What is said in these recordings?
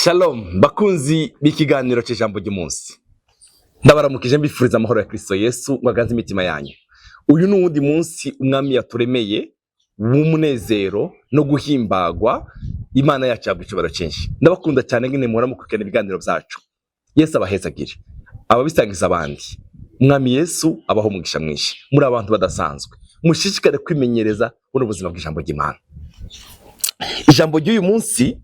Shalom bakunzi b'ikiganiro cy'ijambo ry'umunsi, ndabaramukije mbifuriza amahoro ya Kristo Yesu ngo aganze imitima yanyu. Uyu ni uwundi munsi umwami yaturemeye w'umunezero no guhimbagwa. Imana yacu yabwa icyubahiro cyinshi. Ndabakunda cyane ngene muhora mukurikirana ibiganiro byacu. Yesu abahezagire, ababisangiza abandi. Umwami Yesu abaho umugisha mwinshi. Muri abantu badasanzwe, mushishikare kwimenyereza buno buzima bw'ijambo ry'Imana. Ijambo ry'uyu munsi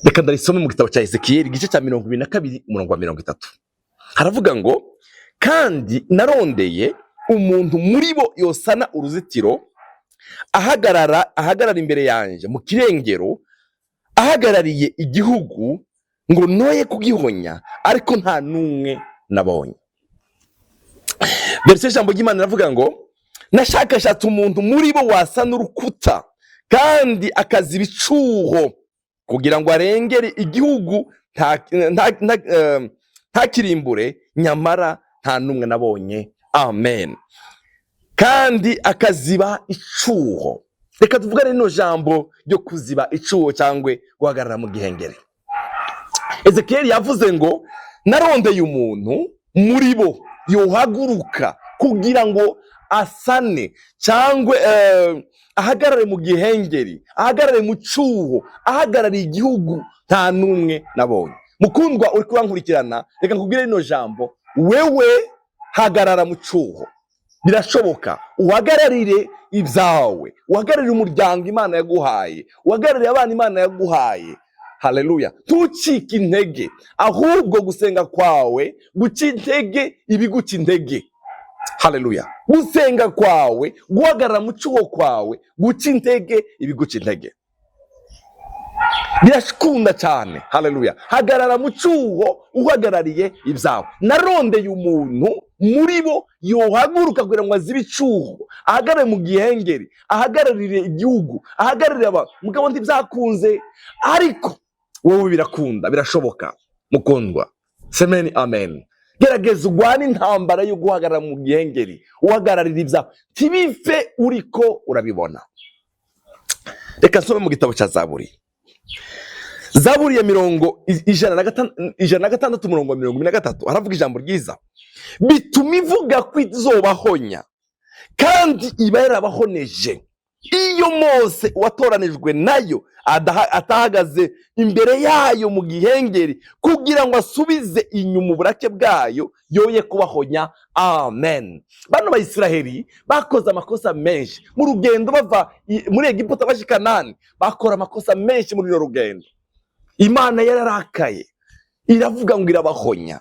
reka ndarisome mu gitabo cya Ezekiel igice cya 22 umurongo wa 30. Haravuga ngo, kandi narondeye umuntu muri bo yosana uruzitiro, ahagarara imbere yanje mu kirengero, ahagarariye igihugu ngo noye kugihonya, ariko nta numwe nabonye. Verse y'ijambo ry'Imana iravuga ngo, nashakashatse umuntu muri bo wasana urukuta kandi akaziba icuho kugira ngo arengere igihugu ntakirimbure, nyamara nta numwe nabonye. Amen. Kandi akaziba icuho. Reka tuvuga rino jambo ryo kuziba icuho cyangwa guhagarara mu gihengeri. Ezekiel yavuze ngo, narondeye umuntu muri bo yohaguruka kugira ngo asane cyangwa ahagarare mu gihengeri, ahagarare mu cuho, ahagarare igihugu, nta numwe nabonye. Mukundwa uri kubankurikirana, reka nkubwire rino jambo, wewe hagarara mu cuho. Birashoboka uhagararire ibyawe, uhagararire umuryango Imana yaguhaye, uhagararire abana Imana yaguhaye. Haleluya. Ntucike intege, ahubwo gusenga kwawe guca intege ibiguca intege. Haleluya. Gusenga kwawe, guhagarara mu cuho kwawe guca intege ibiguca intege. Birashikunda cyane. Haleluya. Hagarara mu cuho uhagarariye ibyawe. Narondeye umuntu muri bo yohaguruka kugira ngo azibe icuho, ahagarare mu gihengeri, ahagararire igihugu, ahagararire abantu. Mugabo ntibyakunze, ariko wowe birakunda, birashoboka. Mukundwa, semeni amen. Gerageza ugwane intambara yo guhagarara mu gihengeri, uhagararira ibyawe, ntibipfe uriko urabibona. Reka nsome mu gitabo cya Zaburi. Zaburi ya 106 umurongo wa 23 haravuga ijambo ryiza, bituma ivuga ko izobahonya kandi iba yarabahoneje. Iyo Mose watoranijwe nayo atahagaze imbere yayo mu gihengeri kugira ngo asubize inyuma uburake bwayo, yoye kubahonya. Amen. Bano Bayisiraheli bakoze amakosa menshi mu rugendo bava muri Egiputa baje Kanani, bakora amakosa menshi muri rugendo. Imana yararakaye, iravuga ngo irabahonya,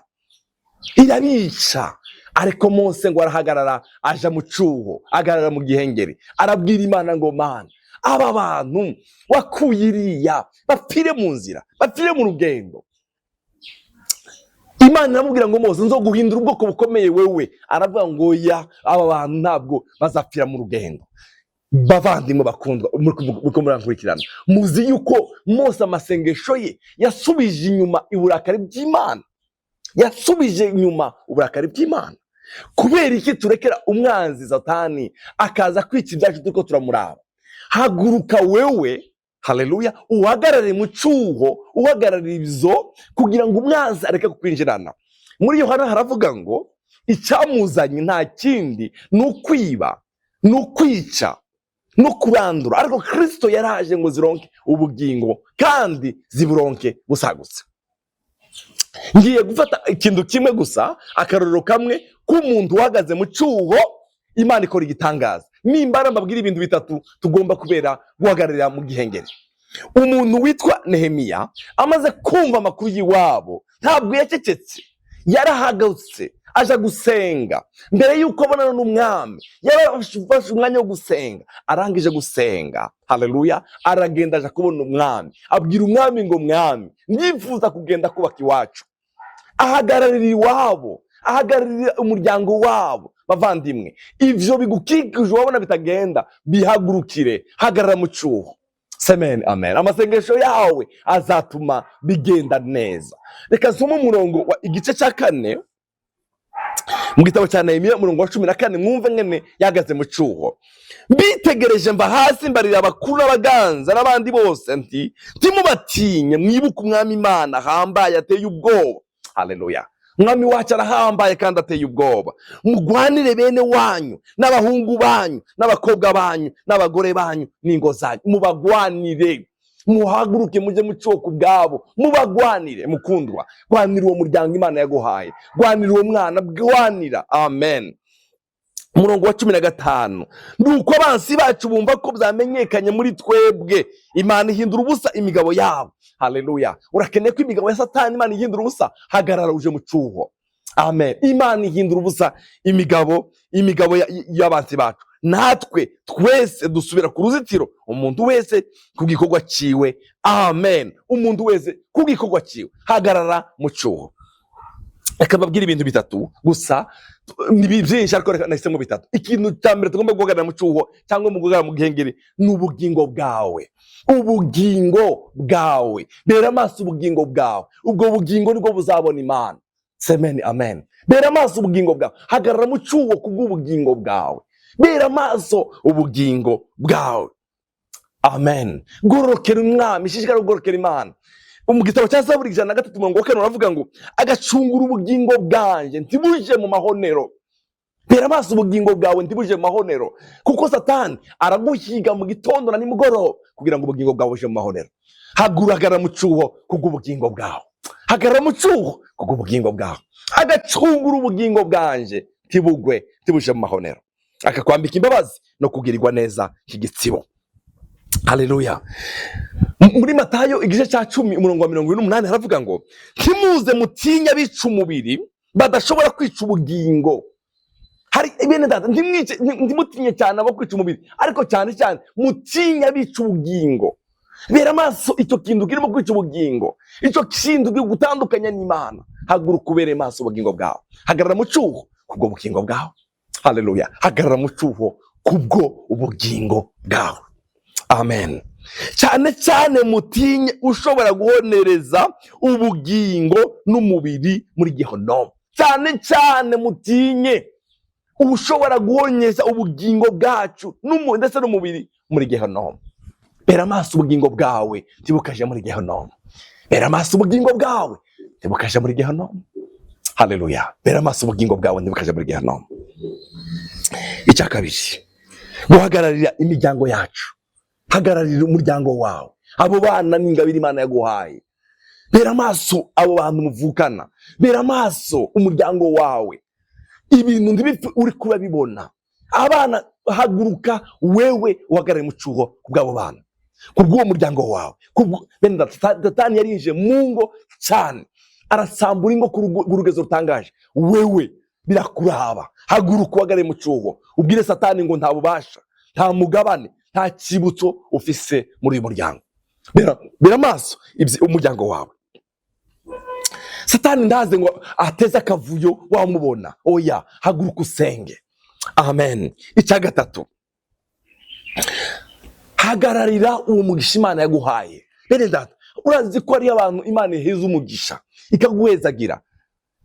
irabica. Ariko Mose ngo arahagarara, aja mu cuho, ahagarara mu gihengeri, arabwira Imana ngo, Mana, aba bantu wakuye iriya bapfire mu nzira, bapfire mu rugendo. Imana iramubwira ngo, Mose, nzoguhindura ubwoko bukomeye wewe. Aravuga ngo, ya, aba bantu ntabwo bazapfira mu rugendo. Bavandimwe bakundwa muko murankurikirana, muzi yuko Mose amasengesho ye yasubije inyuma uburakari bw'Imana, yasubije inyuma uburakari bw'Imana. Kubera iki turekera umwanzi Satani akaza kwica ibyacu turiko turamuraba? Haguruka wewe, haleluya, uhagarare mu cuho, uhagarare ibyo kugira ngo umwanzi areke kukwinjirana. Muri Yohana haravuga ngo, icyamuzanye nta kindi n'ukwiba, n'ukwica, no kurandura, ariko Kristo yaraje ngo zironke ubugingo kandi ziburonke busagutse. Ngiye gufata ikintu kimwe gusa, akarorero kamwe k'umuntu uhagaze mu cuho, Imana ikora igitangaza. Nimbara mbabwira ibintu bitatu tugomba kubera guhagararira mu gihengeri. Umuntu witwa Nehemiya amaze kumva amakuru y'iwabo, ntabwo yacecetse, yarahagurutse aja gusenga. Mbere yuko abonana n'umwami, yarafashe umwanya wo gusenga. Arangije gusenga, haleluya, aragenda aja kubona umwami, abwira umwami ngo, mwami, ndifuza kugenda kubaka iwacu. Ahagararira iwabo, ahagararira umuryango wabo. Bavandimwe, ivyo bigukikije wabona bitagenda, bihagurukire, hagarara mu cuho. Amen, amen. Amasengesho yawe azatuma bigenda neza. Reka nsome umurongo wa igice cya 4 Mu gitabo cya Nehemiya umurongo wa 14 mwumve ngene yahagaze mu cyuho. Mbitegereje mva hasi mbarira abakuru n'abaganza n'abandi bose nti timubatinye, mwibuke umwami Imana hambaye ateye ubwoba. Haleluya. Umwami wacu arahambaye kandi ateye ubwoba. Mugwanire bene wanyu n'abahungu banyu n'abakobwa banyu n'abagore banyu n'ingo zanyu, mubagwanire. Muhaguruke muje mu cyoko ubwabo, mubagwanire. Mukundwa, gwanira uwo muryango Imana yaguhaye, gwanira uwo mwana, gwanira. Amen. Umurongo wa 15, nuko abansi bacu bumva ko byamenyekanye muri twebwe, Imana ihindura ubusa imigabo yabo. Haleluya. Urakeneye ko imigabo ya Satani Imana ihindura ubusa? Hagarara uje mu cyuho. Amen. Imana ihindura ubusa imigabo y'abansi bacu. Natwe twese dusubira ku ruzitiro, umuntu wese ku gikorwa ciwe. Amen. Umuntu wese ku gikorwa ciwe. Hagarara mu cyuho. Akababwira ibintu bitatu gusa, ni byinshi ariko nahisemo bitatu. Ikintu cya mbere tugomba guhagarara mu cyuho cyangwa mu guhagarara mu gihengeri ni ubugingo bwawe. Ubugingo bwawe. Bera amaso ubugingo bwawe. Ubwo bugingo nibwo buzabona Imana. Amen. Amen. Bera amaso ubugingo bwawe. Hagarara mu cyuho kubw'ubugingo bwawe. Bera amaso ubugingo bwawe. Amen. Gororokera umwami, shishikara kugororokera Imana. Mu gitabo cya Zaburi 103 umurongo wa 4 uravuga ngo agacungura ubugingo bwanje ntibuje mu mahonero. Bera amaso ubugingo bwawe ntibuje mu mahonero, kuko Satani araguhiga mu gitondo na nimugoroba kugira ngo ubugingo bwawe buje mu mahonero. Haguragara mu cyuho kubw'ubugingo bwawe. Hagarara mu cyuho kubw'ubugingo bwawe. Agacungura ubugingo bwanje ntibuje mu mahonero. Akakwambika imbabazi no kugirirwa neza k'igitsibo. Haleluya. Muri Matayo igice cya 10 umurongo wa 28 haravuga ngo ntimuze mutinya bica umubiri badashobora kwica ubugingo. Hari ibene data ntimutinye cyane abo kwica umubiri, ariko cyane cyane mutinya bica ubugingo. Bera amaso icyo kintu kirimo kwica ubugingo, icyo kintu gutandukanya n'Imana. Haguruka ubere maso ubugingo bwawe. Hagarara mu cyuho kubwo ubugingo bwawe. Haleluya. Hagarara mu cyuho kubwo ubugingo bwawe. Amen. Cyane cyane mutinye ushobora guhonereza ubugingo n'umubiri muri Gehinomu. Cyane cyane mutinye ushobora guhonyeza ubugingo bwacu ndetse n'umubiri muri Gehinomu. Bera amaso ubugingo bwawe tibukaje muri Gehinomu. Bera amaso ubugingo bwawe tibukaje muri Gehinomu. Haleluya. Bera amaso ubugingo bwawe tibukaje muri Gehinomu. Icya kabiri, guhagararira imiryango yacu. Hagararira umuryango wawe, abo bana n'ingabire Imana yaguhaye. Bera amaso abo bantu muvukana. Bera amaso umuryango wawe. Ibintu ndibipfe uri kubabibona. Abana haguruka wewe uhagarare mu cyuho kubw'abo bana, kubw'uwo muryango wawe. Bene Satani yarinje mu ngo cyane, arasambura ingo ku rugezo rutangaje. Wewe birakuraba. Haguruka uhagarare mu cyuho, ubwire Satani ngo nta bubasha, nta mugabane, nta kibutso ufise muri uyu muryango. Bera amaso umuryango wawe. Satani ndaze ngo ateze akavuyo wamubona. Oya, haguruka usenge. Amen. Icya gatatu, hagararira uwo mugisha Imana yaguhaye. Bene data, urazi ko ari abantu Imana iheza umugisha ikaguhezagira,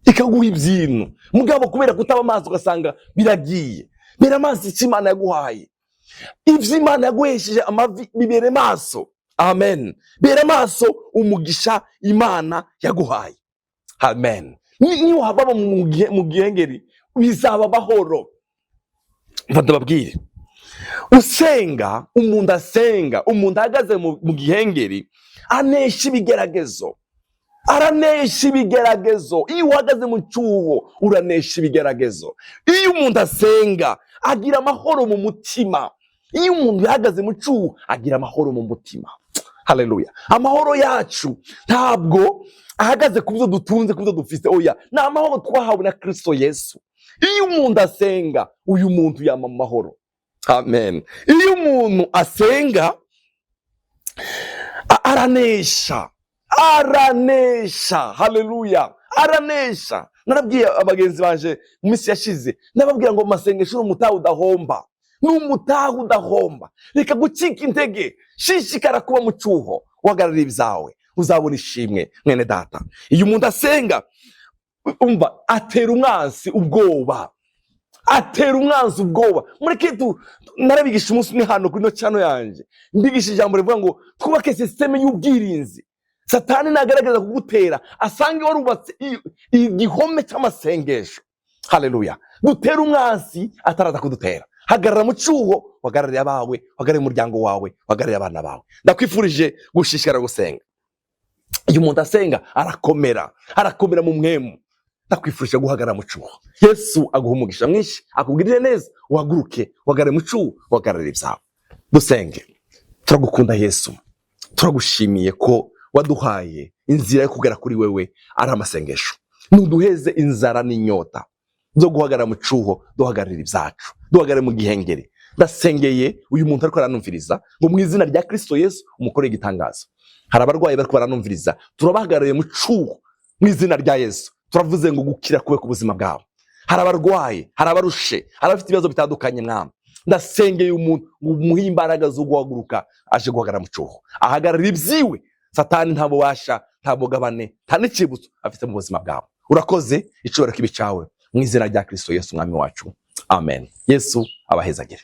ikaguha ibyintu, mugabo kubera kutaba amaso ugasanga biragiye. Bera amaso icyo Imana yaguhaye. Ibyo Imana yaguhesheje amavi bibere maso. Amen. Bera maso umugisha Imana yaguhaye. Amen. Niyo haba mu gihengeri bizaba bahoro. Ndababwire, usenga, umuntu asenga, umuntu ahagaze mu gihengeri anesha ibigeragezo. Aranesha ibigeragezo. Iyo uhagaze mu cyuho uranesha ibigeragezo. Iyo umuntu asenga agira amahoro mu mutima. Iyo umuntu yahagaze mu cyuho agira amahoro mu mutima. Haleluya. Amahoro yacu ntabwo ahagaze ku byo dutunze, ku byo dufite. Oya, ni amahoro twahawe na Kristo Yesu. Iyo umuntu asenga, uyu muntu yama mu mahoro. Amen. Iyo umuntu asenga aranesha. Haleluya. Aranesha. Narabwiye abagenzi banje mu minsi yashize, nababwira ngo masengesho n'umutaha udahomba. N'umutaha udahomba. Reka gucika intege. Shishikara kuba mu cyuho, uhagararira ibyawe, uzabona ishimwe mwene data. Iyo umuntu asenga, umva atera umwansi ubwoba, atera umwanzi ubwoba. Mureke narabigisha umunsi umwe hano kuri no cyano yanje, mbigisha ijambo rivuga ngo twubake systeme y'ubwirinzi. Satani nagaragaza kugutera asange warubatse igihome cy'amasengesho. Haleluya. Dutera umwansi ataraza kudutera. Hagarara mu cyuho, wagarariye abawe, wagarariye umuryango wawe, wagarariye abana bawe. Ndakwifurije gushishikara gusenga. Iyo umuntu asenga arakomera mu mwemu. Ndakwifurije guhagarara mu cyuho. Yesu aguha umugisha mwinshi, akubwirire neza, uhaguruke, wagarare mu cyuho, wagarare ibyawe. Dusenge. Turagukunda Yesu, turagushimiye ko waduhaye inzira yo kugera kuri wewe ari amasengesho. Nuduheze inzara n'inyota zo guhagarara mu cyuho, duhagararira ibyacu, duhagarare mu gihengeri. Ndasengeye uyu muntu ariko aranumviriza ngo mu izina rya Kristo Yesu umukoreye igitangazo. Hari abarwayi bariko baranumviriza, turabahagarariye mu cyuho mu izina rya Yesu. Turavuze ngo gukira kube ku buzima bwawe. Hari abarwayi, hari abarushe, hari abafite ibibazo bitandukanye mwami. Ndasengeye umuntu umuhe imbaraga zo guhaguruka aje guhagarara mu cyuho, ahagararira ibyiwe. Satani nta bubasha, nta bugabane, nta n'ikibutso afite mu buzima bwawe. Urakoze, icubahiro kibi cyawe mu izina rya Kristo Yesu umwami wacu. Amen. Yesu abahezagire.